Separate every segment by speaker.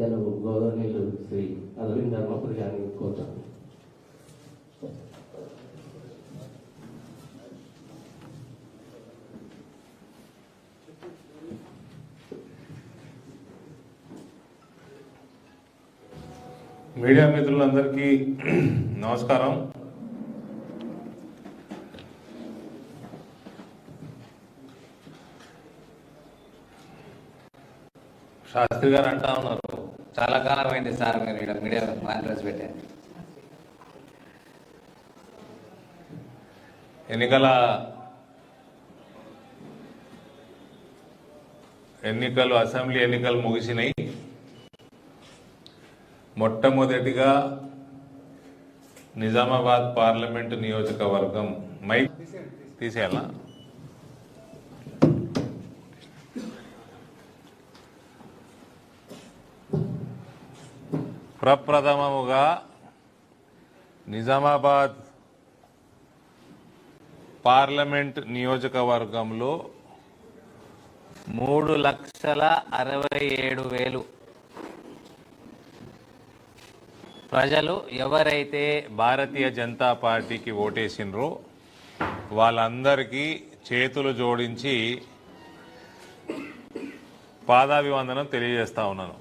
Speaker 1: పెద్దలు గౌరవనీయులు శ్రీ అరవింద్ ధర్మపురి గారిని కోరుతాను.
Speaker 2: మీడియా మిత్రులందరికీ నమస్కారం. శాస్త్రి గారు అంటా ఉన్నారు,
Speaker 3: చాలా కాలం అయింది సార్ మీరు ఇక్కడ మీడియా కాన్ఫరెన్స్ పెట్టారు.
Speaker 2: ఎన్నికలు అసెంబ్లీ ఎన్నికలు ముగిసినాయి. మొట్టమొదటిగా నిజామాబాద్ పార్లమెంటు నియోజకవర్గం మైక్ తీసేయాలా? ప్రప్రథమముగా నిజామాబాద్ పార్లమెంట్ నియోజకవర్గంలో
Speaker 3: 3,67,000 ప్రజలు ఎవరైతే
Speaker 2: భారతీయ జనతా పార్టీకి ఓటేసినరో వాళ్ళందరికీ చేతులు జోడించి పాదాభివందనం తెలియజేస్తా ఉన్నాను.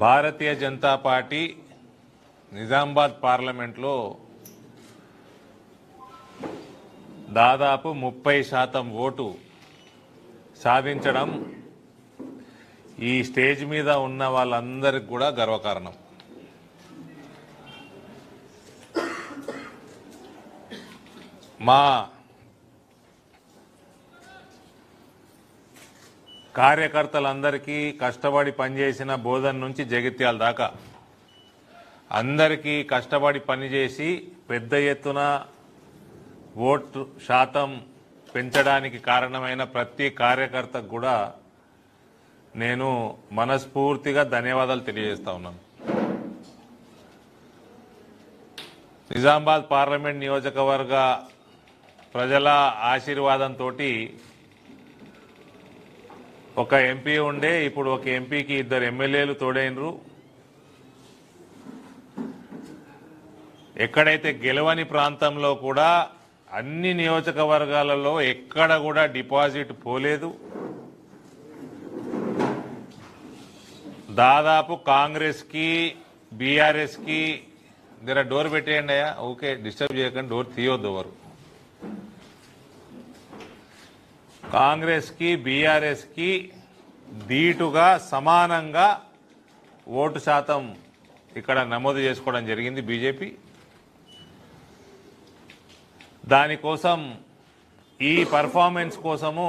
Speaker 2: భారతీయ జనతా పార్టీ నిజామాబాద్ పార్లమెంట్లో దాదాపు 30% ఓటు సాధించడం ఈ స్టేజ్ మీద ఉన్న వాళ్ళందరికీ కూడా గర్వకారణం. మా కార్యకర్తలందరికీ కష్టపడి పనిచేసిన బోధన్ నుంచి జగిత్యాల దాకా అందరికీ కష్టపడి పనిచేసి పెద్ద ఎత్తున ఓటు శాతం పెంచడానికి కారణమైన ప్రతి కార్యకర్తకు కూడా నేను మనస్ఫూర్తిగా ధన్యవాదాలు తెలియజేస్తా ఉన్నాను. నిజామాబాద్ పార్లమెంట్ నియోజకవర్గ ప్రజల ఆశీర్వాదంతో ఒక ఎంపీ ఉండే, ఇప్పుడు ఒక ఎంపీకి 2 ఎమ్మెల్యేలు తోడైనరు. ఎక్కడైతే గెలవని ప్రాంతంలో కూడా అన్ని నియోజకవర్గాలలో ఎక్కడ కూడా డిపాజిట్ పోలేదు. దాదాపు కాంగ్రెస్కి బీఆర్ఎస్కి జర డోర్ పెట్టేయండి అయ్యా, ఓకే డిస్టర్బ్ చేయకండి, డోర్ తీయొద్దు ఎవరు. కాంగ్రెస్కి బీఆర్ఎస్కి ధీటుగా సమానంగా ఓటు శాతం ఇక్కడ నమోదు చేసుకోవడం జరిగింది బీజేపీ. దానికోసం ఈ పర్ఫార్మెన్స్ కోసము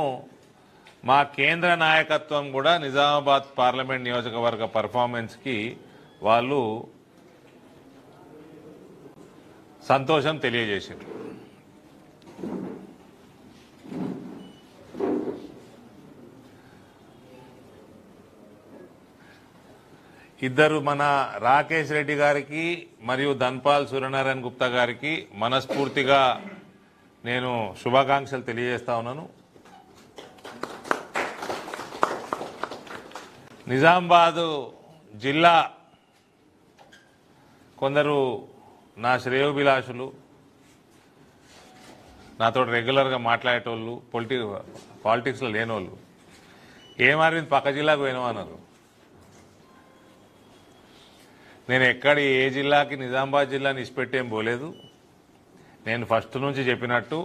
Speaker 2: మా కేంద్ర నాయకత్వం కూడా నిజామాబాద్ పార్లమెంట్ నియోజకవర్గ పర్ఫార్మెన్స్కి వాళ్ళు సంతోషం తెలియజేశారు. ఇద్దరు మన రాకేష్ రెడ్డి గారికి మరియు ధన్పాల్ సూర్యనారాయణ గుప్తా గారికి మనస్ఫూర్తిగా నేను శుభాకాంక్షలు తెలియజేస్తా ఉన్నాను. నిజామాబాదు జిల్లా కొందరు నా శ్రేయోభిలాషులు, నాతో రెగ్యులర్గా మాట్లాడేటోళ్ళు, పాలిటిక్స్లో లేనోళ్ళు ఏమారింది పక్క జిల్లాకు పోయినామన్నారు. నేను ఎక్కడ ఏ జిల్లాకి నిజామాబాద్ జిల్లాని ఇచ్చిపెట్టేం పోలేదు. నేను ఫస్ట్ నుంచి చెప్పినట్టు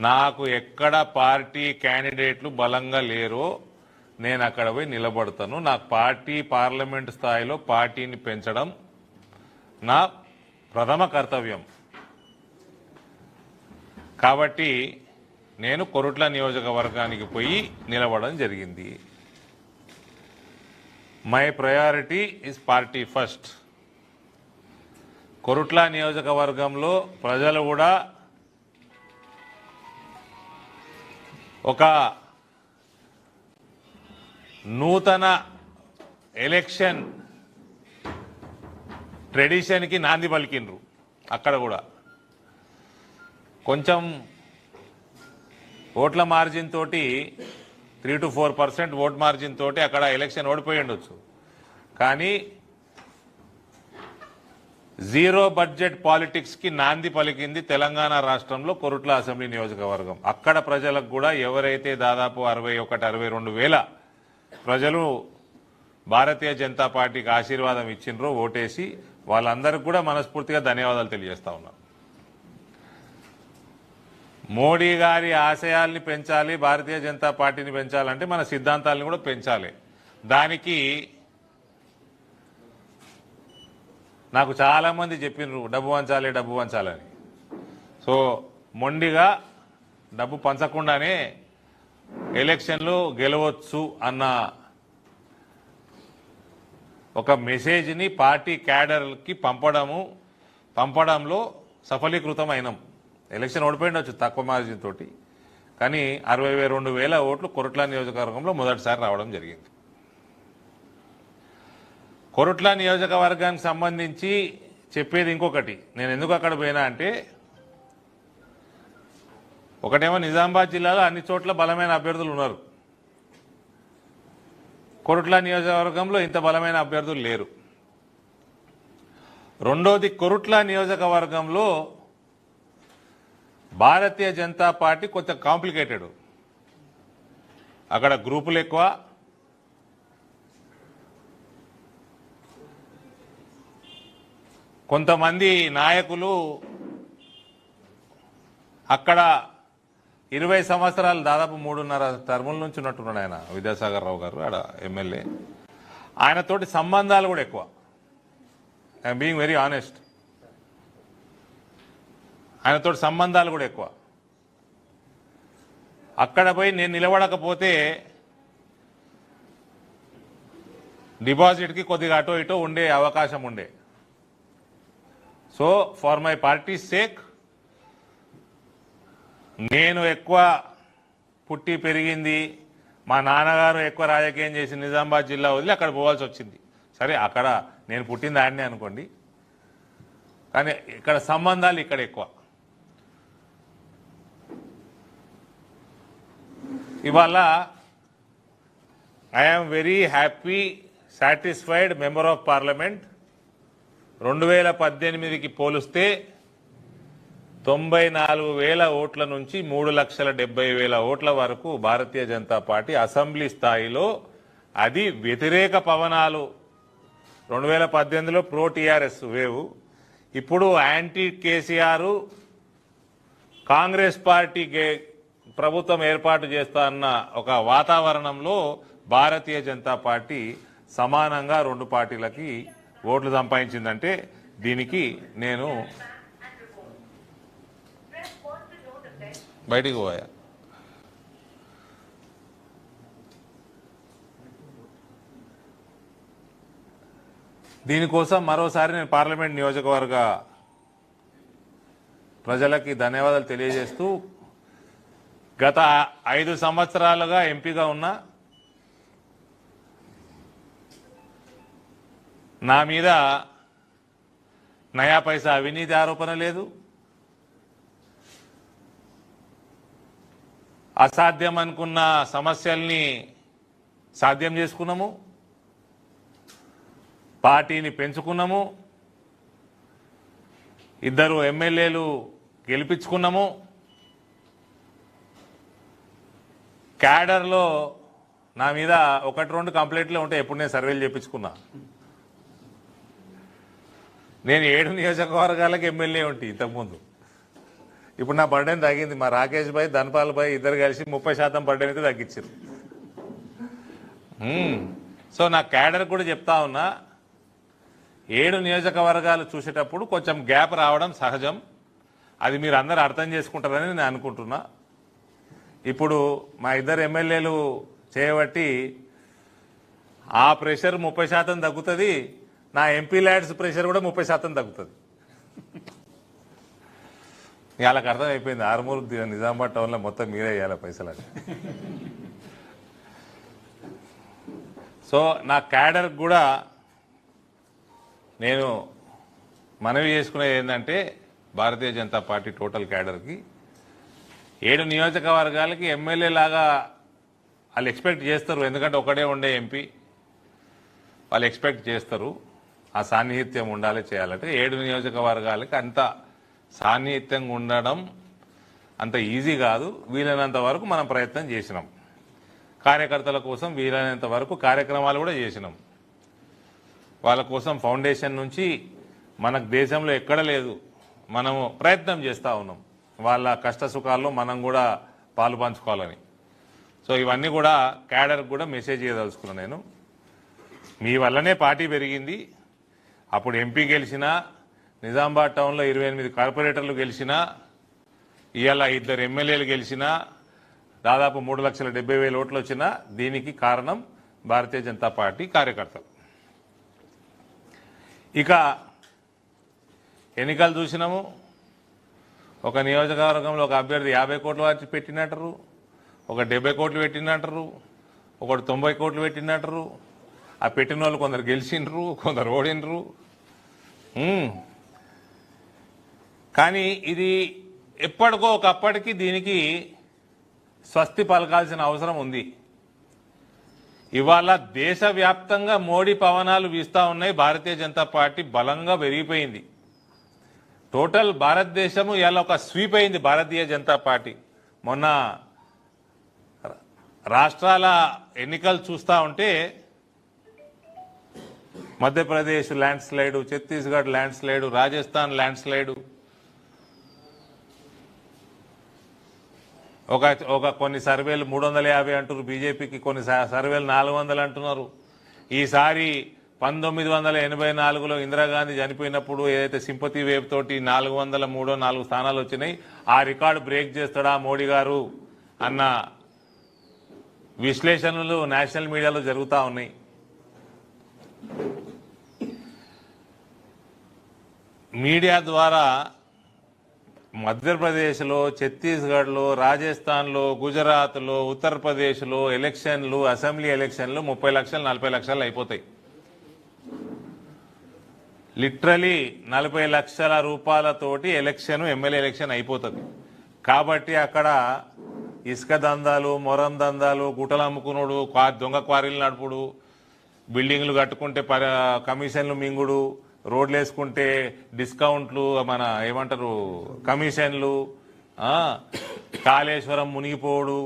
Speaker 2: నాకు ఎక్కడ పార్టీ క్యాండిడేట్లు బలంగా లేరో నేను అక్కడ పోయి నిలబడతాను. నాకు పార్టీ పార్లమెంటు స్థాయిలో పార్టీని పెంచడం నా ప్రథమ కర్తవ్యం. కాబట్టి నేను కొరుట్ల నియోజకవర్గానికి పోయి నిలబడడం జరిగింది. My priority is party first. Korutla నియోజకవర్గంలో ప్రజలు కూడా ఒక నూతన ఎలక్షన్ ట్రెడిషన్కి నాంది పలికిండ్రు. అక్కడ కూడా కొంచెం ఓట్ల మార్జిన్ తోటి 3 to 4% ఓట్ మార్జిన్ తోటి అక్కడ ఎలక్షన్ ఓడిపోయి ఉండొచ్చు. కానీ జీరో బడ్జెట్ పాలిటిక్స్ కి నాంది పలికింది తెలంగాణ రాష్ట్రంలో కొరుట్ల అసెంబ్లీ నియోజకవర్గం. అక్కడ ప్రజలకు కూడా ఎవరైతే దాదాపు 61-62 వేల ప్రజలు భారతీయ జనతా పార్టీకి ఆశీర్వాదం ఇచ్చిండ్రో ఓటేసి, వాళ్ళందరికీ కూడా మనస్ఫూర్తిగా ధన్యవాదాలు తెలియజేస్తా ఉన్నాం. మోడీ గారి ఆశయాల్ని పెంచాలి, భారతీయ జనతా పార్టీని పెంచాలంటే మన సిద్ధాంతాలను కూడా పెంచాలి. దానికి నాకు చాలా మంది చెప్పినారు డబ్బు పంచాలని. సో మొండిగా డబ్బు పంచకుండానే ఎలక్షన్లు గెలవచ్చు అన్న ఒక మెసేజ్ని పార్టీ క్యాడర్కి పంపడంలో సఫలీకృతం అయినాం. ఎలక్షన్ ఓడిపోయిండొచ్చు తక్కువ మార్జిన్ తోటి, కానీ 62 వేల ఓట్లు కొరుట్ల నియోజకవర్గంలో మొదటిసారి రావడం జరిగింది. కొరుట్ల నియోజకవర్గానికి సంబంధించి చెప్పేది ఇంకొకటి. నేను ఎందుకు అక్కడ పోయినా అంటే, ఒకటేమో నిజామాబాద్ జిల్లాలో అన్ని చోట్ల బలమైన అభ్యర్థులు ఉన్నారు, కొరుట్ల నియోజకవర్గంలో ఇంత బలమైన అభ్యర్థులు లేరు. రెండోది, కొరుట్ల నియోజకవర్గంలో భారతీయ జనతా పార్టీ కొంచెం కాంప్లికేటెడ్. అక్కడ గ్రూపులు ఎక్కువ, కొంతమంది నాయకులు అక్కడ 20 సంవత్సరాలు దాదాపు 3.5 టర్ముల నుంచి ఉన్నట్టున్నాడు ఆయన, విద్యాసాగర్ రావు గారు ఆడ ఎమ్మెల్యే. ఆయనతోటి సంబంధాలు కూడా ఎక్కువ. I'm being very honest. ఆయనతోటి సంబంధాలు కూడా ఎక్కువ. అక్కడ పోయి నేను నిలబడకపోతే డిపాజిట్కి కొద్దిగా అటో ఇటో ఉండే అవకాశం ఉండే. So for my party sake, నేను ఎక్కువ పుట్టి పెరిగింది, మా నాన్నగారు ఎక్కువ రాజకీయం చేసి నిజామాబాద్ జిల్లా వదిలి అక్కడ పోవాల్సి వచ్చింది. సరే, అక్కడ నేను పుట్టింది ఆడనే అనుకోండి, కానీ ఇక్కడ సంబంధాలు ఇక్కడ ఎక్కువ. ఇవాళ I'm very happy, satisfied member of parliament. 2018కి పోలిస్తే 94,000 ఓట్ల నుంచి 3,70,000 ఓట్ల వరకు భారతీయ జనతా పార్టీ అసెంబ్లీ స్థాయిలో, అది వ్యతిరేక పవనాలు. 2018లో ప్రో టీఆర్ఎస్ వేవ్, ఇప్పుడు యాంటీ కేసీఆర్ కాంగ్రెస్ పార్టీ ప్రభుత్వం ఏర్పాటు చేస్తా అన్న ఒక వాతావరణంలో భారతీయ జనతా పార్టీ సమానంగా 2 పార్టీలకి ఓట్లు సంపాదించిందంటే దీనికి నేను బయటికి పోయా. దీనికోసం మరోసారి నేను పార్లమెంట్ నియోజకవర్గ ప్రజలకి ధన్యవాదాలు తెలియజేస్తూ, గత 5 సంవత్సరాలుగా ఎంపీగా ఉన్నా, నా మీద నయా పైసా అవినీతి ఆరోపణ లేదు, అసాధ్యం అనుకున్న సమస్యల్ని సాధ్యం చేసుకున్నాము, పార్టీని పెంచుకున్నాము, 2 ఎమ్మెల్యేలు గెలిపించుకున్నాము, క్యాడర్లో నా మీద 1-2 కంప్లైంట్లే ఉంటాయి. ఎప్పుడు నేను సర్వేలు చేయించుకున్నా. నేను 7 నియోజకవర్గాలకు ఎమ్మెల్యే ఉంటే ఇంతకుముందు. ఇప్పుడు నా బర్డెన్ తగ్గింది. మా రాకేష్ భాయ్, ధన్పాల్ భాయ్ ఇద్దరు కలిసి 30% బర్డెన్ అయితే తగ్గించారు. సో నా క్యాడర్ కూడా చెప్తా ఉన్నా, 7 నియోజకవర్గాలు చూసేటప్పుడు కొంచెం గ్యాప్ రావడం సహజం. అది మీరు అందరూ అర్థం చేసుకుంటారని నేను అనుకుంటున్నా. ఇప్పుడు మా 2 ఎమ్మెల్యేలు చేయబట్టి ఆ ప్రెషర్ 30% తగ్గుతుంది. నా ఎంపీ ల్యాడ్స్ ప్రెషర్ కూడా 30% తగ్గుతుంది. వాళ్ళకి అర్థమైపోయింది, ఆర్మూర్ నిజామాబాద్ టౌన్లో మొత్తం మీరే ఇవ్వాలి పైసలు. సో నా క్యాడర్ కూడా నేను మనవి చేసుకునేది ఏంటంటే, Bharatiya Janata party total క్యాడర్కి 7 నియోజకవర్గాలకి MLA లాగా వాళ్ళు ఎక్స్పెక్ట్ చేస్తారు. ఎందుకంటే ఒకడే ఉండే ఎంపీ వాళ్ళు ఎక్స్పెక్ట్ చేస్తారు. ఆ సాన్నిహిత్యం ఉండాలి చేయాలంటే 7 నియోజకవర్గాలకి అంత సాన్నిహిత్యంగా ఉండడం అంత ఈజీ కాదు. వీలైనంత వరకు మనం ప్రయత్నం చేసినాం. కార్యకర్తల కోసం వీలైనంత వరకు కార్యక్రమాలు కూడా చేసినాం. వాళ్ళ కోసం ఫౌండేషన్ నుంచి మనకు దేశంలో ఎక్కడ లేదు, మనము ప్రయత్నం చేస్తూ ఉన్నాం. వాళ్ళ కష్ట సుఖాల్లో మనం కూడా పాలు పంచుకోవాలని. సో ఇవన్నీ కూడా క్యాడర్కి కూడా మెసేజ్ చేయదలుచుకున్నాను నేను. మీ వల్లనే పార్టీ పెరిగింది. అప్పుడు ఎంపీ గెలిచినా, నిజామాబాద్ టౌన్లో 28 కార్పొరేటర్లు గెలిచినా, ఇవాళ 2 ఎమ్మెల్యేలు గెలిచినా, దాదాపు 3,70,000 ఓట్లు వచ్చినా దీనికి కారణం భారతీయ జనతా పార్టీ కార్యకర్తలు. ఇక ఎన్నికలు చూసినాము. ఒక నియోజకవర్గంలో ఒక అభ్యర్థి 50 కోట్లు వచ్చి పెట్టినట్టు, ఒక 70 కోట్లు పెట్టినట్టు, ఒకటి 90 కోట్లు పెట్టినట్టు. ఆ పెట్టిన వాళ్ళు కొందరు గెలిచిండ్రు, కొందరు ఓడినరు. కానీ ఇది ఎప్పటికో ఒకప్పటికి దీనికి స్వస్తి పలకాల్సిన అవసరం ఉంది. ఇవాళ దేశవ్యాప్తంగా మోడీ పవనాలు వీస్తూ ఉన్నాయి. భారతీయ జనతా పార్టీ బలంగా పెరిగిపోయింది. టోటల్ భారతదేశము ఇవాళ ఒక స్వీప్ అయింది భారతీయ జనతా పార్టీ. మొన్న రాష్ట్రాల ఎన్నికలు చూస్తూ ఉంటే Madhya Pradesh land slide, Chhattisgarh land slide, Rajasthan land slide, ఒక కొన్ని సర్వేలు 350 అంటున్నారు బీజేపీకి, కొన్ని సర్వేలు 400 అంటున్నారు. ఈసారి 1984లో ఇందిరాగాంధీ చనిపోయినప్పుడు ఏదైతే సింపతి వేవ్ తోటి 404 స్థానాలు వచ్చినాయి, ఆ రికార్డు బ్రేక్ చేస్తాడా మోడీ గారు అన్న విశ్లేషణలు నేషనల్ మీడియాలో జరుగుతూ ఉన్నాయి. మీడియా ద్వారా మధ్యప్రదేశ్లో, ఛత్తీస్గఢ్లో, రాజస్థాన్లో, గుజరాత్లో, ఉత్తరప్రదేశ్లో ఎలక్షన్లు, అసెంబ్లీ ఎలక్షన్లు 30 లక్షలు 40 లక్షలు అయిపోతాయి. లిటరలీ 40 లక్షల రూపాయలతోటి ఎలక్షన్, ఎమ్మెల్యే ఎలక్షన్ అయిపోతుంది. కాబట్టి అక్కడ ఇసుక దందాలు, మొరం దందాలు, గుట్టలు అమ్ముకునుడు, దొంగ క్వారీలు నడుపుడు, బిల్డింగ్లు కట్టుకుంటే కమిషన్లు మింగుడు, రోడ్లు వేసుకుంటే డిస్కౌంట్లు, మన ఏమంటారు కమిషన్లు, కాళేశ్వరం మునిగిపోడు,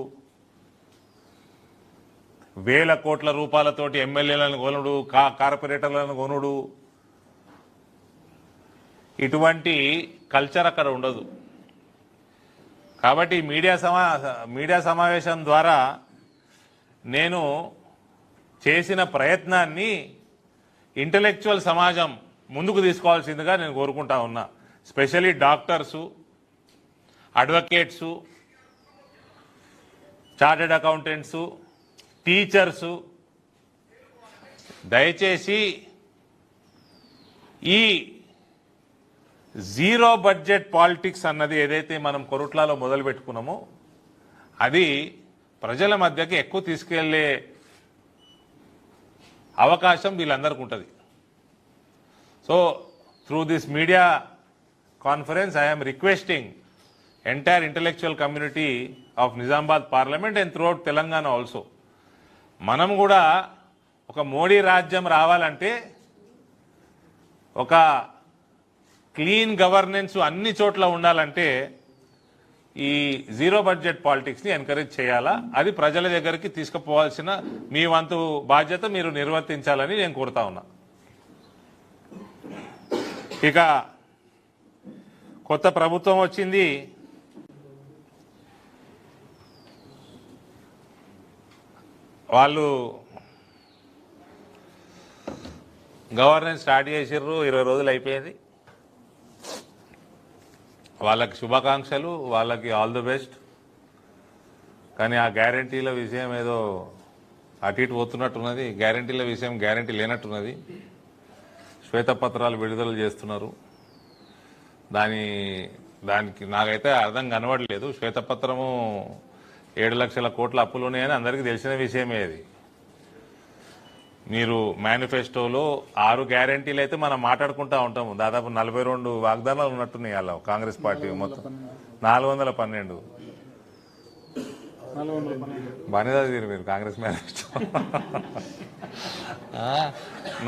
Speaker 2: వేల కోట్ల రూపాయలతోటి ఎమ్మెల్యేలను కొనుడు, కార్పొరేటర్లను కొనుడు, ఇటువంటి కల్చర్ అక్కడ ఉండదు. కాబట్టి మీడియా సమావేశం ద్వారా నేను చేసిన ప్రయత్నాన్ని ఇంటలెక్చువల్ సమాజం ముందుకు తీసుకోవాల్సిందిగా నేను కోరుకుంటా ఉన్నా. Specially doctors, advocates, chartered అకౌంటెంట్సు, teachers, దయచేసి ఈ జీరో బడ్జెట్ పాలిటిక్స్ అన్నది ఏదైతే మనం కొరుట్లాలో మొదలు పెట్టుకున్నామో అది ప్రజల మధ్యకి ఎక్కువ తీసుకెళ్లే అవకాశం వీళ్ళందరికీ ఉంటుంది. So through this media conference I am requesting entire intellectual community of Nizamabad parliament and throughout Telangana also, మనం కూడా ఒక మోడీ రాజ్యం రావాలంటే ఒక క్లీన్ గవర్నెన్స్ అన్ని చోట్ల ఉండాలంటే ఈ జీరో బడ్జెట్ పాలిటిక్స్ని ఎంకరేజ్ చేయాలా, అది ప్రజల దగ్గరికి తీసుకుపోవాల్సిన మీ వంతు బాధ్యత మీరు నిర్వర్తించాలని నేను కోరుతా ఉన్నా. ఇక కొత్త ప్రభుత్వం వచ్చింది. వాళ్ళు గవర్నెన్స్ స్టార్ట్ చేసిర్రు, 20 రోజులు అయిపోయింది. వాళ్ళకి శుభాకాంక్షలు, వాళ్ళకి ఆల్ ది బెస్ట్. కానీ ఆ గ్యారంటీల విషయం ఏదో అటు ఇటు పోతున్నట్టున్నది. గ్యారంటీల విషయం గ్యారంటీ లేనట్టున్నది. శ్వేతపత్రాలు విడుదల చేస్తున్నారు. దానికి నాకైతే అర్థం కనబడలేదు. శ్వేతపత్రము 7 లక్షల కోట్ల అప్పులు ఉన్నాయని అందరికీ తెలిసిన విషయమే. అది మీరు మేనిఫెస్టోలో 6 గ్యారంటీలు అయితే మనం మాట్లాడుకుంటా ఉంటాము. దాదాపు 42 వాగ్దానాలు ఉన్నట్టున్నాయి అలా కాంగ్రెస్ పార్టీ మొత్తం 412. బాగానే చదివారు మీరు కాంగ్రెస్ మేనిఫెస్టో.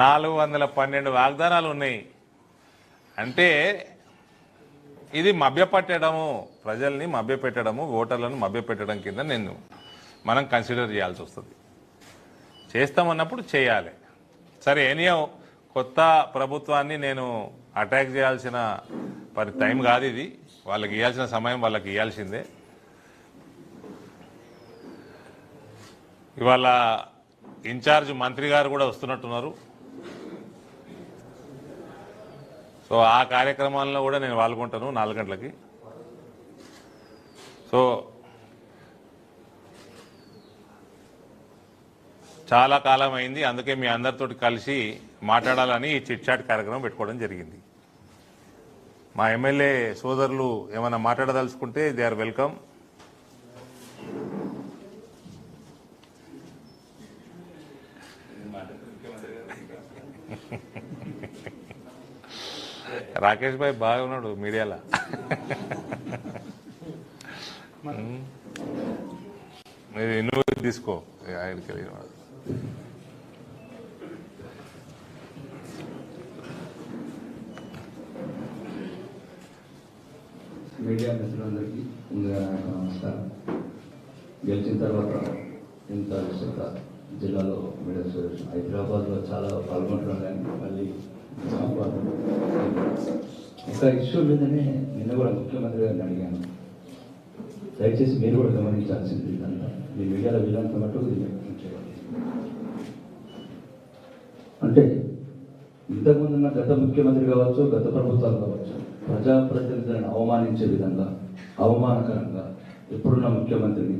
Speaker 2: 412 వాగ్దానాలు ఉన్నాయి. అంటే ఇది మభ్యపెట్టడము, ప్రజల్ని మభ్యపెట్టడము, ఓటర్లను మభ్యపెట్టడం కింద మనం కన్సిడర్ చేయాల్సి వస్తుంది. చేస్తామన్నప్పుడు చేయాలి. సరే, ఎనీహౌ కొత్త ప్రభుత్వాన్ని నేను అటాక్ చేయాల్సిన టైం కాదు ఇది. వాళ్ళకి ఇవ్వాల్సిన సమయం వాళ్ళకి ఇవ్వాల్సిందే. ఇవాళ ఇన్ఛార్జ్ మంత్రి గారు కూడా వస్తున్నట్టున్నారు. సో ఆ కార్యక్రమాల్లో కూడా నేను పాల్గొంటాను 4 గంటలకి. సో చాలా కాలం అయింది, అందుకే మీ అందరితో కలిసి మాట్లాడాలని ఈ చిట్ చాట్ కార్యక్రమం పెట్టుకోవడం జరిగింది. మా ఎమ్మెల్యే సోదరులు ఏమైనా మాట్లాడదలుచుకుంటే దే ఆర్ వెల్కమ్. రాకేష్ భాయ్ బాగా ఉన్నాడు మీడియాలో. నువ్వు తీసుకో ఆయనకి.
Speaker 4: మీడియా మిత్రులందరికీ ముందుగా నమస్కారం. గెలిచిన తర్వాత ఇంత విస్తృత జిల్లాలో మీడియా సోదరులు హైదరాబాద్లో చాలా పాల్గొంటున్నాం, కానీ మళ్ళీ ఒక ఇష్యూ మీదనే నిన్న కూడా ముఖ్యమంత్రి గారిని అడిగాను. దయచేసి మీరు కూడా గమనించాల్సింది ఇదంతా. మీ మీడియాలో వీళ్ళంత మటుకు వ్యక్తం చేయాలి. అంటే ఇంతకుముందున్న గత ముఖ్యమంత్రి కావచ్చు, గత ప్రభుత్వాలు కావచ్చు, ప్రజాప్రతినిధులను అవమానించే విధంగా, అవమానకరంగా ఇప్పుడున్న ముఖ్యమంత్రిని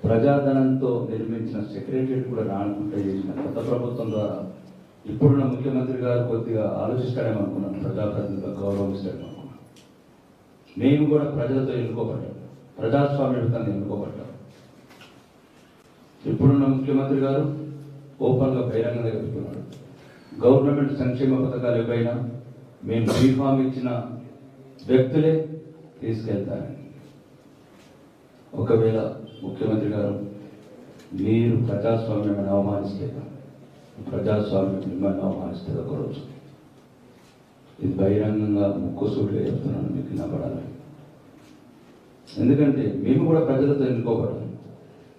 Speaker 4: ప్రజాధనంతో నిర్మించిన సెక్రటరియట్ కూడా రానుకుంటే చేసిన గత ప్రభుత్వం ద్వారా ఇప్పుడున్న ముఖ్యమంత్రి గారు కొద్దిగా ఆలోచిస్తాడేమో అనుకున్నాను, ప్రజాప్రతినిధులకు గౌరవిస్తాడేమో అనుకున్నాను. మేము కూడా ప్రజలతో ఎన్నుకోబడ్డాం, ప్రజాస్వామ్యయుతంగా ఎన్నుకోబడ్డాం. ఇప్పుడున్న ముఖ్యమంత్రి గారు ఓపెన్గా బహిరంగంగా చెప్తున్నాడు, గవర్నమెంట్ సంక్షేమ పథకాలు ఏవైనా మేము బీఫామ్ ఇచ్చిన వ్యక్తులే తీసుకెళ్తారని. ఒకవేళ ముఖ్యమంత్రి గారు మీరు ప్రజాస్వామ్యాన్ని అవమానిస్తే, ప్రజాస్వామ్యం మిమ్మల్ని అవమానిస్తే ఒకరోజు ఇది బహిరంగంగా ముక్కుసూటిగా చెప్తున్నాను, మీకు వినపడాలని. ఎందుకంటే మేము కూడా ప్రజలతో ఎన్నుకోబడ్డాం.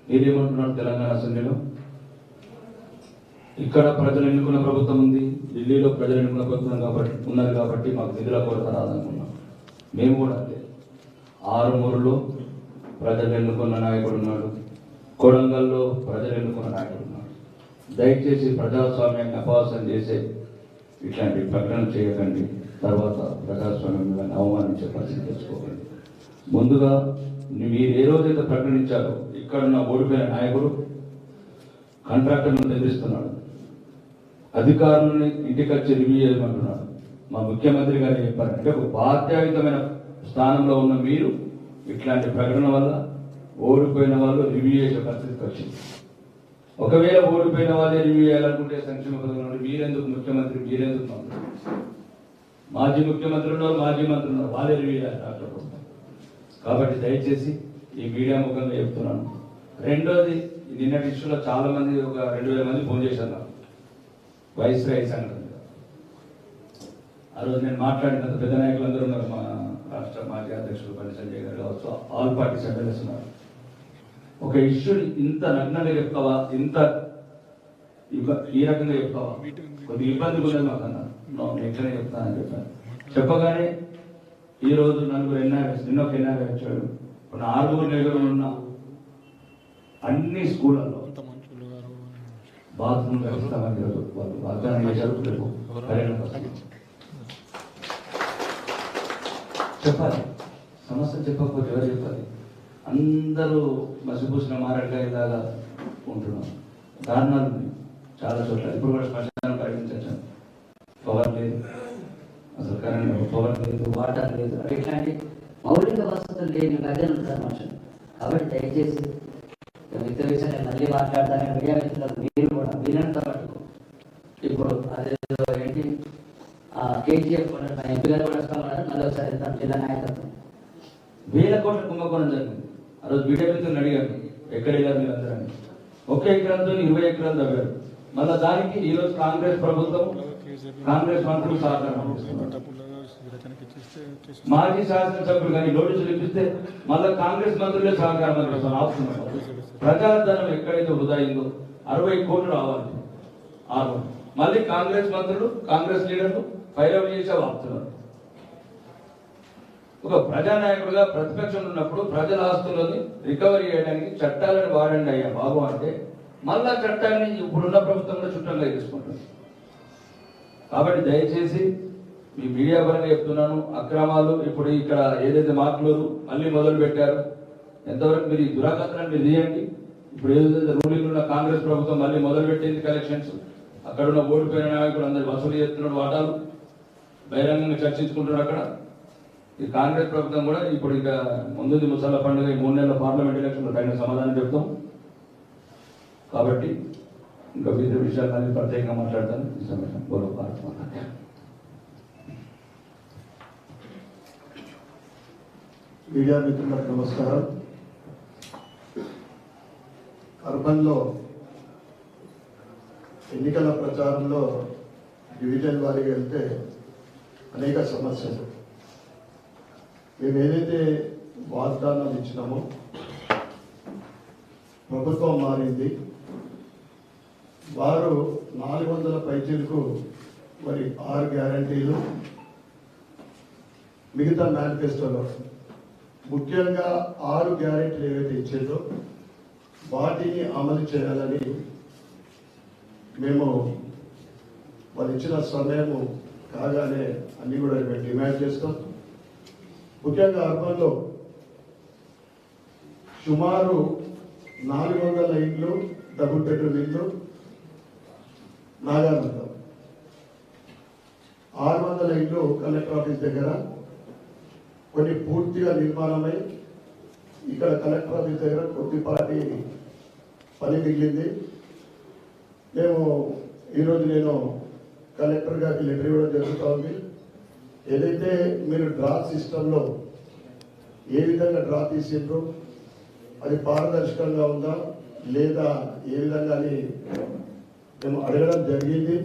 Speaker 4: మీరేమంటున్నారు, తెలంగాణ అసెంబ్లీలో ఇక్కడ ప్రజలు ఎన్నుకున్న ప్రభుత్వం ఉంది, ఢిల్లీలో ప్రజలు ఎన్నుకున్న ప్రభుత్వం ఉన్నది కాబట్టి మాకు నిధుల కొరత రాదనుకున్నాం. మేము కూడా అంతే. ఆరుమూరులో ప్రజలు ఎన్నుకున్న నాయకుడు ఉన్నాడు, కొడంగల్లో ప్రజలు ఎన్నుకున్న నాయకుడు ఉన్నాడు. దయచేసి ప్రజాస్వామ్యాన్ని అపహాస్యం చేసే ఇట్లాంటి ప్రకటన చేయకండి. తర్వాత ప్రజాస్వామ్యం అవమానించే పరిస్థితి తెచ్చుకోకండి. ముందుగా మీరు ఏ రోజైతే ప్రకటించారో ఇక్కడున్న ఓడిపోయిన నాయకుడు కాంట్రాక్టర్లను బెదిరిస్తున్నాడు, అధికారులని ఇంటికి వచ్చి రివ్యూ చేయమంటున్నాడు. మా ముఖ్యమంత్రి గారు చెప్పారంటే ఒక బాధ్యతమైన స్థానంలో ఉన్న మీరు ఇట్లాంటి ప్రకటన వల్ల ఓడిపోయిన వాళ్ళు రివ్యూ చేసే పరిస్థితికి వచ్చింది. ఒకవేళ ఓడిపోయిన వాళ్ళే రివ్యూ చేయాలనుకుంటే సంక్షేమ పథకం మీరెందుకు ముఖ్యమంత్రి, మీరెందుకు మంత్రి? మాజీ ముఖ్యమంత్రి ఉన్నారు, మాజీ మంత్రులు ఉన్నారు, వాళ్ళే రివ్యూ చేయాలి రాష్ట్ర ప్రభుత్వం. కాబట్టి దయచేసి ఈ మీడియా ముఖంగా చెప్తున్నాను. రెండోది, నిన్నటి ఇష్యూలో చాలా మంది, ఒక 2000 మంది ఫోన్ చేశారు నాకు వైస్ రైస్ సంఘటన. ఆ రోజు నేను మాట్లాడినంత పెద్ద నాయకులందరూ ఉన్నారు, మా రాష్ట్ర మాజీ అధ్యక్షుడు బండి సంజయ్ గారు కావచ్చు, ఆల్ పార్టీ సభ్యులు ఉన్నారు. ఒక ఇష్యూని ఇంత నగ్నంగా చెప్తావా, ఇంత ఈ రకంగా చెప్తావా, కొద్దిగా ఇబ్బంది కూడా మాకు అన్నారు. ఎట్లనే చెప్తానని చెప్పాను. చెప్పగానే ఈరోజు నలుగురు ఎన్ఆర్ఎస్, నిన్న ఒక ఎన్ఆర్ఎస్ వచ్చాడు, 6 నెలలు ఉన్న అన్ని స్కూళ్ళల్లో బాత్రూమ్ వ్యవస్థమని వాళ్ళు వాగ్దానం చేశారు. చెప్పాలి, సమస్య చెప్పకపోతే ఎవరు చెప్పాలి? అందరూ మసిపూసిన మారడికాయలాగా ఉంటున్నాం. దారుణాలు చాలా చోట్ల. ఇప్పుడు కూడా శ్మశానం ప్రకటించాను, పవర్ లేదు, అసలు కరెంట్ పవర్ లేదు, వాటర్ లేదు,
Speaker 5: ఇట్లాంటి మౌలిక వసతులు లేని ప్రజలు ఉంటారు మనుషులు. కాబట్టి దయచేసి మిగతా విషయం నేను మళ్ళీ మాట్లాడతాను. మీడియా మిత్రులకు మీరు కూడా వీలంత మటుకు ఇప్పుడు అదేదో ఏంటి కేజీఎఫ్ మా ఎంపీ గారు కూడా వస్తామన్నారు, మళ్ళీ ఒకసారి వెళ్తాం జిల్లా నాయకత్వం.
Speaker 4: 1000 కోట్ల కుంభకోణం జరిగింది. ఆ రోజు మీడియా మిత్రులను అడిగాను ఎక్కడ వెళ్ళారు మీరు అందరని. 1 ఎకరంతో 20 ఎకరాలు తవ్వారు. మళ్ళీ దానికి ఈరోజు కాంగ్రెస్ ప్రభుత్వం కాంగ్రెస్ మంత్రులు సహకారం అందిస్తున్నారు. మాజీ శాసనసభ్యులు కానీ నోటీసులు ఇప్పిస్తే మళ్ళీ కాంగ్రెస్ మంత్రులే సహకారం అందిస్తున్నారు. ఆపుతున్నారు. ప్రజాధనం ఎక్కడైతే వృధా అయిందో 60 కోట్లు రావాలి. మళ్ళీ కాంగ్రెస్ మంత్రులు కాంగ్రెస్ లీడర్లు ఫైరవ్ చేసి ఆపుతున్నారు. ఒక ప్రజానాయకుడుగా ప్రతిపక్షంలో ఉన్నప్పుడు ప్రజల ఆస్తులని రికవరీ చేయడానికి చట్టాలను వాడండి అయ్యా బాబు అంటే మళ్ళా చట్టాన్ని ఇప్పుడున్న ప్రభుత్వంలో చుట్టంగా తీసుకుంటారు. కాబట్టి దయచేసి మీ మీడియా పరంగా చెప్తున్నాను, అక్రమాలు ఇప్పుడు ఇక్కడ ఏదైతే మాట్లాడు మళ్ళీ మొదలు పెట్టారు, ఎంతవరకు మీరు ఈ దురాకత్రాన్ని మీరు తీయండి. ఇప్పుడు ఏదైతే రూలింగ్ ఉన్న కాంగ్రెస్ ప్రభుత్వం మళ్ళీ మొదలు పెట్టింది కలెక్షన్స్, అక్కడ ఉన్న ఓడిపోయిన నాయకులు అందరు వసూలు చేస్తున్నాడు వాటాలు, బహిరంగంగా చర్చించుకుంటున్నారు అక్కడ. ఈ కాంగ్రెస్ ప్రభుత్వం కూడా ఇప్పుడు ఇక ముందుది ముసళ్ళ పండుగ 3 నెలల పార్లమెంట్ ఎలక్షన్లో తగిన సమాధానం చెప్తాం. కాబట్టి ఇంకా వివిధ విషయాలు ప్రత్యేకంగా మాట్లాడతాను. ఈ సమయం
Speaker 6: మీడియా మిత్రులకు నమస్కారం. అర్బన్లో ఎన్నికల ప్రచారంలో డివిజన్ వారీగా వెళ్తే అనేక సమస్యలు, మేము ఏదైతే వాగ్దానాలు ఇచ్చినామో ప్రభుత్వం మారింది. వారు 400 పైచీలకు మరి 6 గ్యారంటీలు మిగతా మేనిఫెస్టోలో ముఖ్యంగా 6 గ్యారెంటీలు ఏవైతే ఇచ్చిందో వాటిని అమలు చేయాలని మేము వాళ్ళు ఇచ్చిన సమయము కాగానే అన్ని కూడా మేము డిమాండ్ చేస్తాం. ముఖ్యంగా అర్బన్లో సుమారు 400 ఇండ్లు, డబుల్ బెడ్రూమ్ ఇండ్లు నాగానందం, 600 ఇండ్లు కలెక్టర్ ఆఫీస్ దగ్గర కొన్ని పూర్తిగా నిర్మాణమై ఇక్కడ కలెక్టర్ ఆఫీస్ దగ్గర కొద్దిపాటి పని మిగిలింది. మేము ఈరోజు నేను కలెక్టర్ గారికి లెటర్ ఇవ్వడం జరుగుతూ ఉంది. ఏదైతే మీరు డ్రా సిస్టంలో ఏ విధంగా డ్రా తీసిండ్రో అది పారదర్శకంగా ఉందా లేదా ఏ విధంగా అని మేము అడగడం జరిగింది.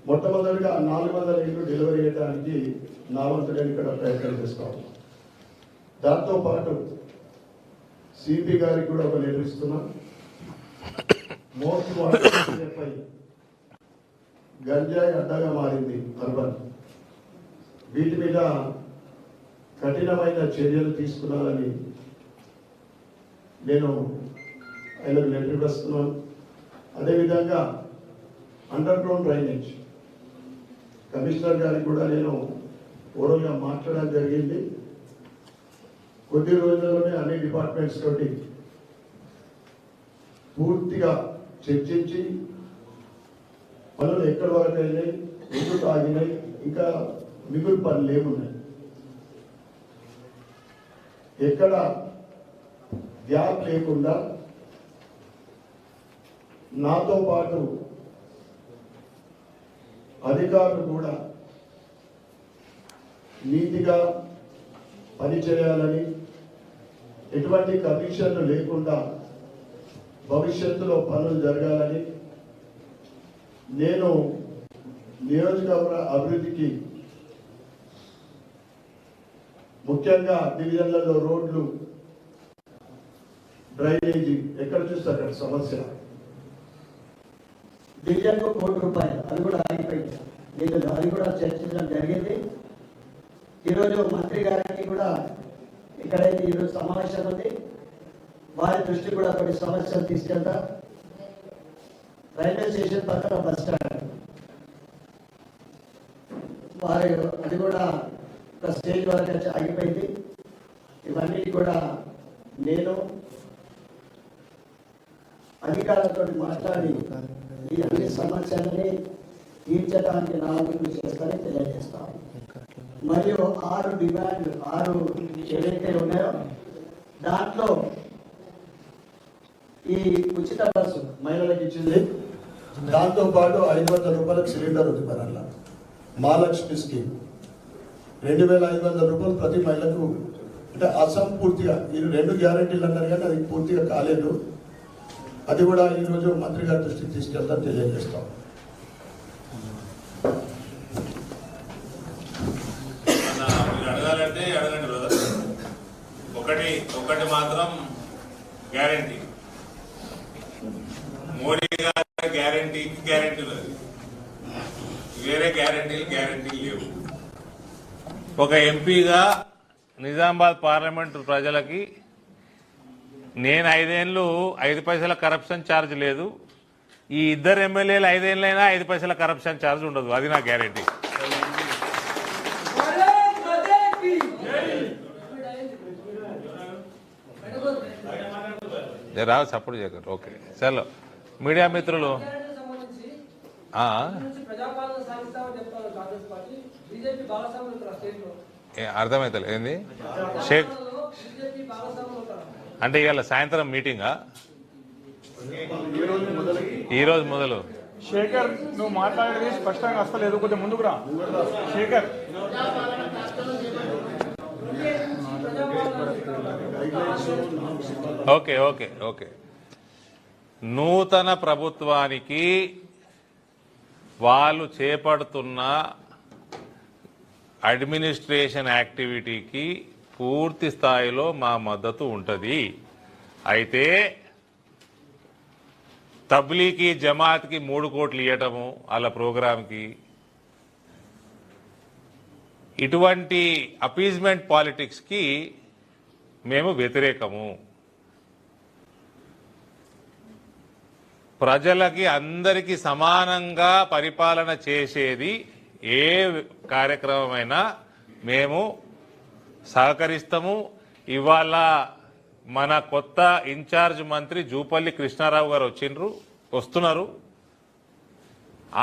Speaker 6: మొట్టమొదటిగా 400 ఇండ్లు డెలివరీ చేయడానికి నా వంతుని ఇక్కడ ప్రయత్నం చేస్తాం. దాంతోపాటు సిపి గారికి కూడా ఒక లెటర్ ఇస్తున్నాం. మోస్ట్ వాంటెడ్ గంజాయి అడ్డగా మారింది అర్బన్, వీటి మీద కఠినమైన చర్యలు తీసుకున్నారని నేను ఆయనకు లెటర్ ఇస్తున్నాను. అదేవిధంగా అండర్ గ్రౌండ్ డ్రైనేజ్ కమిషనర్ గారికి కూడా నేను ఓరల్గా మాట్లాడడం జరిగింది. కొద్ది రోజుల్లోనే అన్ని డిపార్ట్మెంట్స్ తోటి పూర్తిగా చర్చించి పనులు ఎక్కడి వరకు అయినాయి, ఎందుకు ఆగినాయి, ఇంకా మిగులు పనులు ఏమున్నాయి, ఎక్కడ గ్యాప్ లేకుండా నాతో పాటు అధికారులు కూడా నీతిగా పనిచేయాలని, ఎటువంటి కమిషన్లు లేకుండా భవిష్యత్తులో పనులు జరగాలని నేను నియోజకవర్గ అభివృద్ధికి ముఖ్యంగా డివిజన్లలో రోడ్లు, డ్రైనేజీ ఎక్కడ చూస్తే అక్కడ సమస్య.
Speaker 7: డివిజన్కు ₹1 అది కూడా ఆగిపోయింది. అది కూడా చర్చించడం జరిగింది. ఈరోజు మంత్రి గారికి కూడా ఇక్కడైతే ఈరోజు సమావేశం ఉంది, వారి దృష్టి కూడా కొన్ని సమస్యలు తీసుకెళ్తా. రైల్వే స్టేషన్ పక్కన బస్ స్టాండ్ వారి అది కూడా ఒక స్టేజ్ వరకు ఆగిపోయింది. ఇవన్నీ కూడా నేను అధికారులతో మాట్లాడి ఈ అన్ని సమస్యలని తీర్చడానికి నా వంతు చేస్తానని తెలియజేస్తాను. మరియు 6 డిమాండ్లు 6 ఏవైతే ఉన్నాయో దాంట్లో ఈ ఉచిత బస్సు మహిళలకు ఇచ్చింది,
Speaker 6: దాంతోపాటు ₹500 సిలిండర్ ఉంది. మరలా మహాలక్ష్మి స్కీమ్ ₹2500 ప్రతి మహిళకు అంటే అసంపూర్తిగా ఈ 2 గ్యారెంటీలు అన్నారు కానీ అది పూర్తిగా కాలేదు. అది కూడా ఈరోజు మంత్రి గారి దృష్టికి తీసుకెళ్తాను తెలియజేస్తాం.
Speaker 2: మీరు అడగాలంటే అడగండి బ్రదర్. ఒకటి మాత్రం గ్యారంటీ, మోడీ గారి గ్యారంటీ ఉన్నది, వేరే గ్యారంటీలు లేవు. ఒక ఎంపీగా నిజామాబాద్ పార్లమెంటు ప్రజలకి నేను 5 ఏళ్ళు 5 పైసల కరప్షన్ ఛార్జ్ లేదు, ఈ ఇద్దరు ఎమ్మెల్యేలు 5 ఏళ్ళైనా 5 పైసల కరప్షన్ ఛార్జ్ ఉండదు. అది నా గ్యారంటీ. రావు సపోర్ట్ చేయగలరు. ఓకే చలో మీడియా మిత్రులు, అర్థమవుతలే ఏంది షేక్ అంటే ఇవాళ సాయంత్రం మీటింగా? ఈరోజు మొదలు.
Speaker 8: శేఖర్ నువ్వు మాట్లాడేది స్పష్టంగా వస్తలేదు, కొంచెం ముందుకు రా శేఖర్.
Speaker 2: ఓకే ఓకే ఓకే నూతన ప్రభుత్వానికి వాళ్ళు చేపడుతున్న అడ్మినిస్ట్రేషన్ యాక్టివిటీకి పూర్తి స్థాయిలో మా మద్దతు ఉంటుంది. అయితే తబ్లీకి జమాత్కి 3 కోట్లు ఇవ్వటము వాళ్ళ ప్రోగ్రాంకి, ఇటువంటి అపీజ్మెంట్ పాలిటిక్స్కి మేము వ్యతిరేకము. ప్రజలకి అందరికీ సమానంగా పరిపాలన చేసేది ఏ కార్యక్రమమైనా మేము సహకరిస్తాము. ఇవాళ మన కొత్త ఇన్ఛార్జ్ మంత్రి జూపల్లి కృష్ణారావు గారు వస్తున్నారు.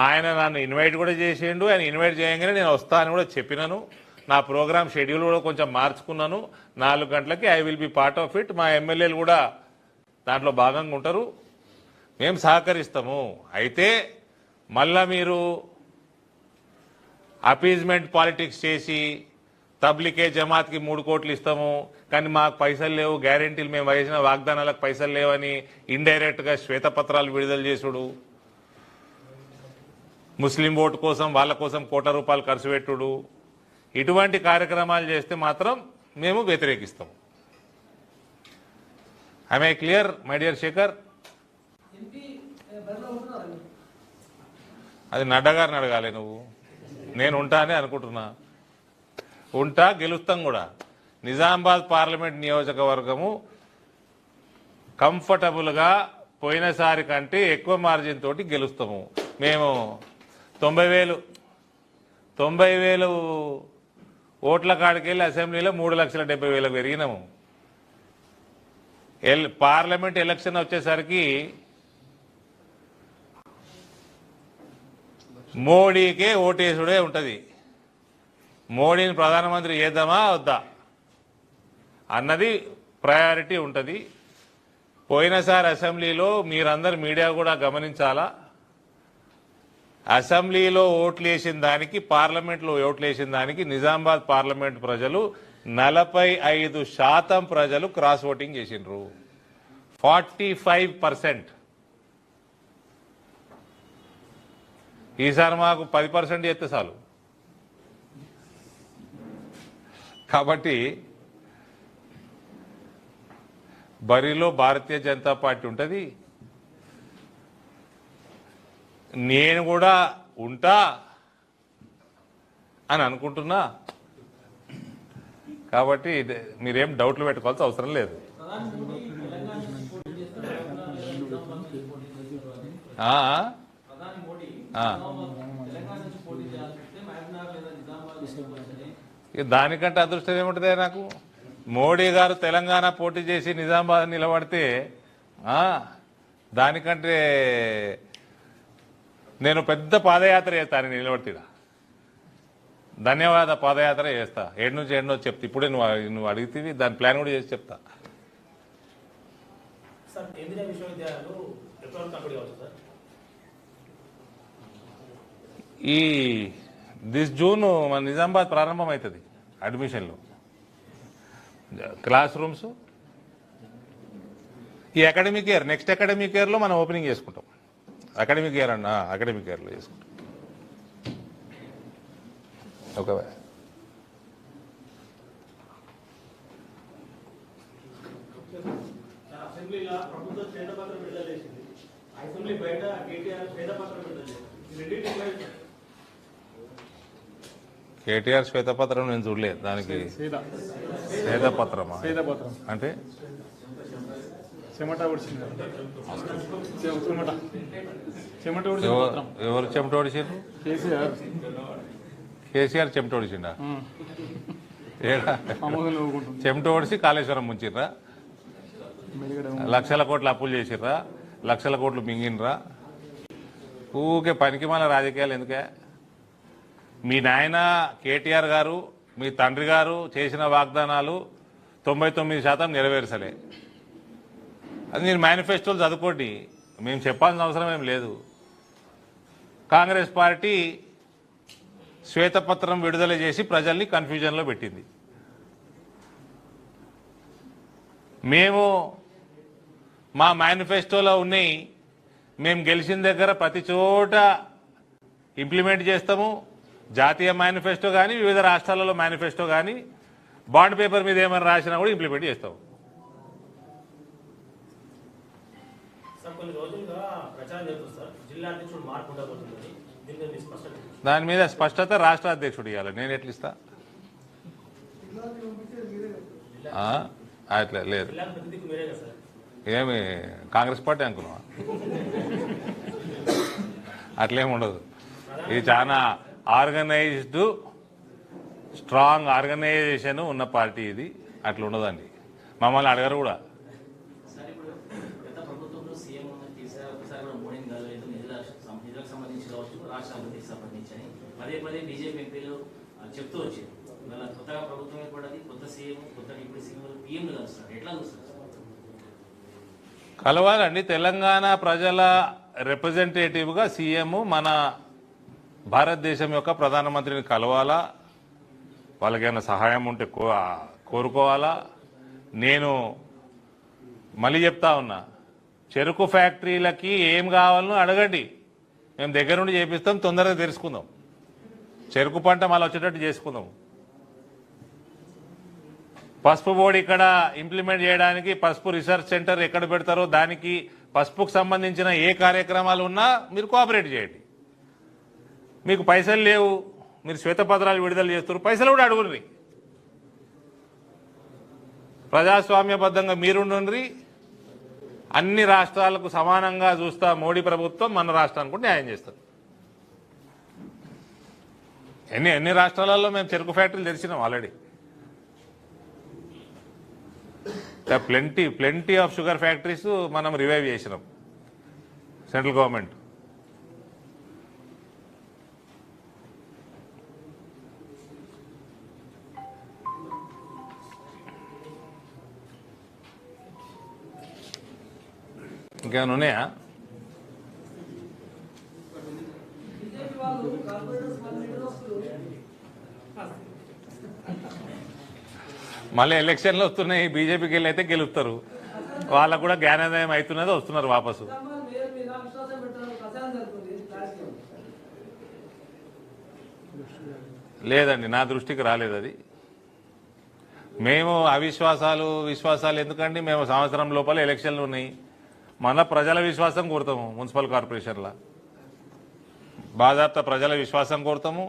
Speaker 2: ఆయన నన్ను ఇన్వైట్ కూడా చేసిండు. ఆయన ఇన్వైట్ చేయగానే నేను వస్తా అని కూడా చెప్పినాను. నా ప్రోగ్రామ్ షెడ్యూల్ కూడా కొంచెం మార్చుకున్నాను. 4 గంటలకి I will be part of it. మా ఎమ్మెల్యేలు కూడా దాంట్లో భాగంగా ఉంటారు. మేము సహకరిస్తాము. అయితే మళ్ళా మీరు అపీజ్మెంట్ పాలిటిక్స్ చేసి తబ్లికే జమాత్కి 3 కోట్లు ఇస్తాము కానీ మాకు పైసలు లేవు, గ్యారెంటీలు మేము వేసిన వాగ్దానాలకు పైసలు లేవని ఇండైరెక్ట్గా శ్వేతపత్రాలు విడుదల చేసుడు, ముస్లిం ఓటు కోసం వాళ్ళ కోసం ₹1 కోటి ఖర్చు పెట్టుడు, ఇటువంటి కార్యక్రమాలు చేస్తే మాత్రం మేము వ్యతిరేకిస్తాం. I may clear my dear Shekhar? అది నడ్డా గారిని అడగాలి నువ్వు. నేను ఉంటా అని అనుకుంటున్నా. ఉంటా, గెలుస్తాం కూడా. నిజామాబాద్ పార్లమెంట్ నియోజకవర్గము కంఫర్టబుల్గా పోయినసారి కంటే ఎక్కువ మార్జిన్ తోటి గెలుస్తాము. మేము 90,000 ఓట్ల కాడికి వెళ్ళి అసెంబ్లీలో 3,70,000 పెరిగినాము. పార్లమెంట్ ఎలక్షన్ వచ్చేసరికి మోడీకే ఓటేసుడే ఉంటుంది. మోడీని ప్రధానమంత్రి చేద్దామా వద్దా అన్నది ప్రయారిటీ ఉంటుంది. పోయినసారి అసెంబ్లీలో మీరందరు మీడియా కూడా గమనించాలా, అసెంబ్లీలో ఓట్లు వేసిన దానికి, పార్లమెంట్లో ఓట్లు వేసిన దానికి నిజామాబాద్ పార్లమెంట్ ప్రజలు 45% ప్రజలు క్రాస్ ఓటింగ్ చేసిండ్రు. 45%. ఈసారి మాకు 10% చేస్తే చాలు. కాబట్టి బరిలో భారతీయ జనతా పార్టీ ఉంటుంది. నేను కూడా ఉంటా అని అనుకుంటున్నా. కాబట్టి మీరేం డౌట్లు పెట్టుకోవాల్సిన అవసరం లేదు. దానికంటే అదృష్టం ఏముంటుంది నాకు? మోడీ గారు తెలంగాణ పోటీ చేసి నిజామాబాద్ నిలబడితే దానికంటే నేను పెద్ద పాదయాత్ర చేస్తాను. నిలబడితే ధన్యవాద పాదయాత్ర చేస్తా. 7 నుంచి 8 చెప్తా. ఇప్పుడే నువ్వు అడిగితే దాని ప్లాన్ కూడా చేసి చెప్తా. ఈ దిస్ జూన్ మన నిజామాబాద్ ప్రారంభం అవుతుంది అడ్మిషన్లు. క్లాస్ రూమ్స్ ఈ అకాడమిక్ ఇయర్ నెక్స్ట్ అకాడమిక్ ఇయర్లో మనం ఓపెనింగ్ చేసుకుంటాం. అకాడమిక్ ఇయర్ అన్న అకాడమిక్ ఇయర్లో చేసుకుంటాం. ఓకే
Speaker 1: అసెంబ్లీలో ప్రభుత్వం శ్వేతపత్రం విడుదల చేసింది. అసెంబ్లీ బయట కేటీఆర్ శ్వేతపత్రం విడుదల చేసింది.
Speaker 2: కేటీఆర్ శ్వేతపత్రం నేను చూడలేదు. దానికి శ్వేతపత్రమా అంటే
Speaker 8: చెమట ఒడిచింది.
Speaker 2: ఎవరు చెమట ఓడిచిండ్రు? కేసీఆర్ చెమట ఓడిచిండా? ఏడా చెమట ఓడిసి కాళేశ్వరం ముంచిర్రా? లక్షల కోట్లు అప్పులు చేసిర్రా? లక్షల కోట్లు మింగినరా? ఊకే పనికి మన రాజకీయాలు ఎందుకే? మీ నాయన కేటీఆర్ గారు మీ తండ్రి గారు చేసిన వాగ్దానాలు 99% నెరవేర్చలే. అది నేను మేనిఫెస్టోలు చదువుకోండి, మేము చెప్పాల్సిన అవసరం ఏం లేదు. కాంగ్రెస్ పార్టీ శ్వేతపత్రం విడుదల చేసి ప్రజల్ని కన్ఫ్యూజన్లో పెట్టింది. మేము మా మేనిఫెస్టోలో ఉన్నాయి, మేము గెలిచిన దగ్గర ప్రతి చోట ఇంప్లిమెంట్ చేస్తాము. జాతీయ మేనిఫెస్టో కానీ వివిధ రాష్ట్రాలలో మేనిఫెస్టో కానీ బాండ్ పేపర్ మీద ఏమైనా రాసినా కూడా ఇంప్లిమెంట్ చేస్తాము. దాని మీద స్పష్టత రాష్ట్ర అధ్యక్షుడు ఇవ్వాలి. నేను ఎట్లా ఇస్తా? అట్లా లేదు. ఏమి కాంగ్రెస్ పార్టీ అనుకున్నావా? అట్లేమి ఉండదు. ఇది చాలా ఆర్గనైజ్డ్ స్ట్రాంగ్ ఆర్గనైజేషన్ ఉన్న పార్టీ ఇది. అట్లా ఉండదండి. మమ్మల్ని అడగరు కూడా.
Speaker 1: పదే పదే బీజేపీ ఎంపీలు చెప్తూ వచ్చారు. కొత్తగా ప్రభుత్వం ఏర్పడాలి, కొత్త సీఎం, కొత్త డిప్యూటీ సీఎం, పీఎంలు కలుస్తారు. ఎట్లా చూస్తారు?
Speaker 2: కలవాలండి. తెలంగాణ ప్రజల రిప్రజెంటేటివ్గా సీఎం మన భారతదేశం యొక్క ప్రధానమంత్రిని కలవాలా, వాళ్ళకైనా సహాయం ఉంటే కోరుకోవాలా. నేను మళ్ళీ చెప్తా ఉన్నా, చెరుకు ఫ్యాక్టరీలకి ఏం కావాలనో అడగండి, మేము దగ్గర నుండి చేపిస్తాం, తొందరగా తెలుసుకుందాం. చెరుకు పంట మళ్ళీ వచ్చేటట్టు చేసుకుందాం. పసుపు బోర్డు ఇక్కడ ఇంప్లిమెంట్ చేయడానికి పసుపు రీసెర్చ్ సెంటర్ ఎక్కడ పెడతారో దానికి పసుపుకు సంబంధించిన ఏ కార్యక్రమాలు ఉన్నా మీరు కోఆపరేట్ చేయండి. మీకు పైసలు లేవు, మీరు శ్వేతపత్రాలు విడుదల చేస్తారు, పైసలు కూడా అడుగుర్రి. ప్రజాస్వామ్యబద్ధంగా మీరుండ్రి. అన్ని రాష్ట్రాలకు సమానంగా చూస్తా మోడీ ప్రభుత్వం మన రాష్ట్రానికి కూడా న్యాయం చేస్తుంది. ఎన్ని రాష్ట్రాలలో మేము చెరుకు ఫ్యాక్టరీలు తెరిచినాం already. Plenty of sugar factories మనం రివైవ్ చేసినాం సెంట్రల్ గవర్నమెంట్. ఇంకేమైనా ఉన్నాయా? మళ్ళీ ఎలక్షన్లు వస్తున్నాయి, బీజేపీకి వెళ్ళి అయితే గెలుస్తారు. వాళ్ళకు కూడా జ్ఞానోదయం అవుతున్నది, వస్తున్నారు వాపసు. లేదండి, నా దృష్టికి రాలేదు అది. మేము విశ్వాసాలు ఎందుకండి? మేము సంవత్సరం లోపల ఎలక్షన్లు ఉన్నాయి, మన ప్రజల విశ్వాసం కోరుతాము. మున్సిపల్ కార్పొరేషన్ల బాధాప్త ప్రజల విశ్వాసం కోరుతాము.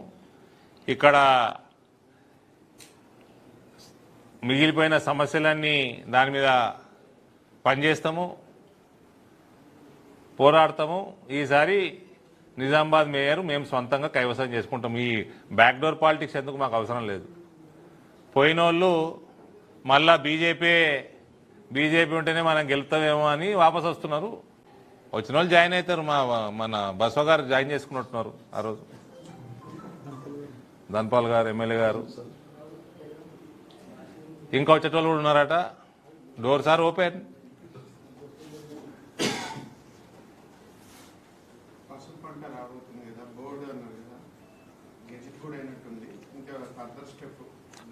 Speaker 2: ఇక్కడ మిగిలిపోయిన సమస్యలన్నీ దాని మీద పనిచేస్తాము, పోరాడతాము. ఈసారి నిజామాబాద్ మేయర్ మేము సొంతంగా కైవసం చేసుకుంటాం. ఈ బ్యాక్డోర్ పాలిటిక్స్ ఎందుకు మాకు అవసరం లేదు. పోయినోళ్ళు మళ్ళా బీజేపీ ఉంటేనే మనం గెలుస్తామేమో అని వాపసు వస్తున్నారు. వచ్చిన వాళ్ళు జాయిన్ అవుతారు. మన బసవ గారు జాయిన్ చేసుకున్నట్టున్నారు ఆ రోజు, ధన్పాల్ గారు ఎమ్మెల్యే గారు, ఇంకా వచ్చేటోళ్ళు కూడా ఉన్నారట. Doors are open.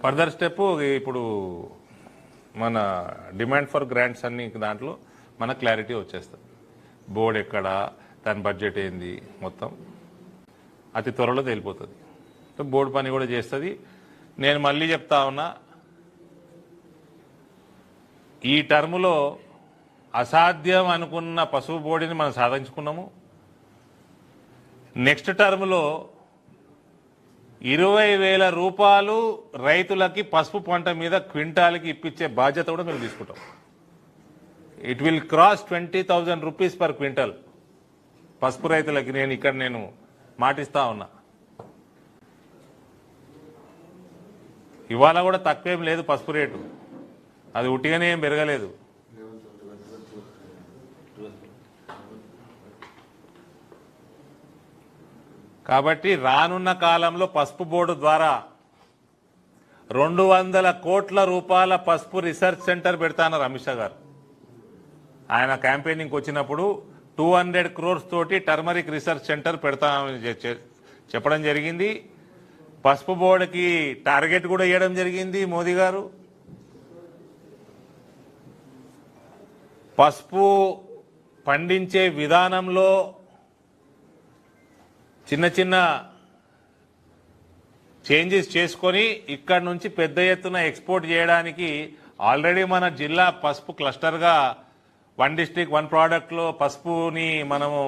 Speaker 2: Further step ఇప్పుడు మన డిమాండ్ ఫర్ గ్రాంట్స్ అన్ని దాంట్లో మన క్లారిటీ వచ్చేస్తుంది. బోర్డు ఎక్కడ, దాని బడ్జెట్ ఏంది, మొత్తం అతి త్వరలో తెలిపోతుంది. బోర్డు పని కూడా చేస్తుంది. నేను మళ్ళీ చెప్తా ఉన్నా, ఈ టర్ములో అసాధ్యం అనుకున్న పసుపు బోర్డుని మనం సాధించుకున్నాము. నెక్స్ట్ టర్ములో 20,000 రూపాయలు రైతులకి పసుపు పంట మీద క్వింటాల్కి ఇప్పించే బాధ్యత కూడా మేము తీసుకుంటాం. It will cross 20,000 rupees per quintal పసుపు రైతులకి. నేను మాటిస్తా ఉన్నా. ఇవాళ కూడా తక్కువేం లేదు పసుపు రేటు, అది ఉట్టిగానే ఏం పెరగలేదు. కాబట్టి రానున్న కాలంలో పసుపు బోర్డు ద్వారా 200 కోట్ల రూపాయల పసుపు రీసెర్చ్ సెంటర్ పెడతాన్నారు అమిత్ షా గారు. ఆయన క్యాంపెయినింగ్ వచ్చినప్పుడు 200 crores తోటి టర్మరిక్ రీసెర్చ్ సెంటర్ పెడతామని చెప్పడం జరిగింది. పసుపు బోర్డుకి టార్గెట్ కూడా ఇవ్వడం జరిగింది మోదీ గారు. పసుపు పండించే విధానంలో చిన్న చిన్న చేంజెస్ చేసుకొని ఇక్కడ నుంచి పెద్ద ఎత్తున ఎక్స్పోర్ట్ చేయడానికి ఆల్రెడీ మన జిల్లా పసుపు క్లస్టర్గా 1 district 1 product లో పసుపుని మనము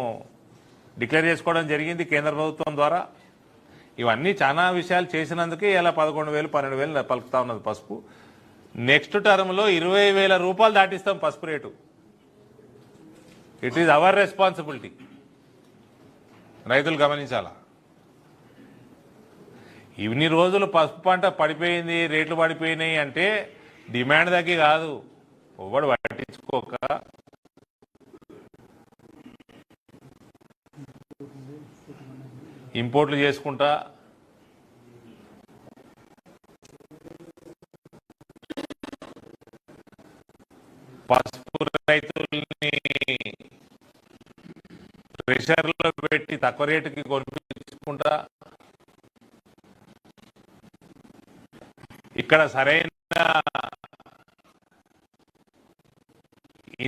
Speaker 2: డిక్లేర్ చేసుకోవడం జరిగింది కేంద్ర ప్రభుత్వం ద్వారా. ఇవన్నీ చాలా విషయాలు చేసినందుకే ఇలా 11,000 12,000 పలుకుతా ఉన్నది పసుపు. నెక్స్ట్ టర్మ్లో 20,000 రూపాయలు దాటిస్తాం పసుపు rate. It is our responsibility. రైతులు గమనించాలా. ఇన్ని రోజులు పసుపు పంట పడిపోయింది, రేట్లు పడిపోయినాయి అంటే డిమాండ్ తగ్గి కాదు, ఎవడు పట్టించుకోక ఇంపోర్ట్లు చేసుకుంటా పసుపు రైతుల్ని ప్రెషర్లో పెట్టి తక్కువ రేటుకి కొనిపించుకుంటా ఇక్కడ సరైన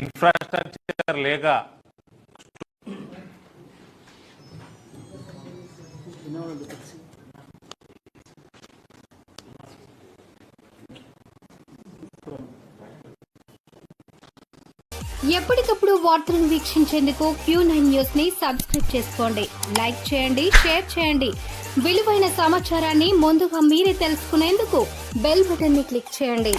Speaker 2: ఇన్ఫ్రాస్ట్రక్చర్ లేక
Speaker 9: ఎప్పటికప్పుడు వార్తలను వీక్షించేందుకు Q9 న్యూస్ ని సబ్స్క్రైబ్ చేసుకోండి, లైక్ చేయండి, షేర్ చేయండి. విలువైన సమాచారాన్ని ముందుగా మీరే తెలుసుకునేందుకు బెల్ బటన్ ని క్లిక్ చేయండి.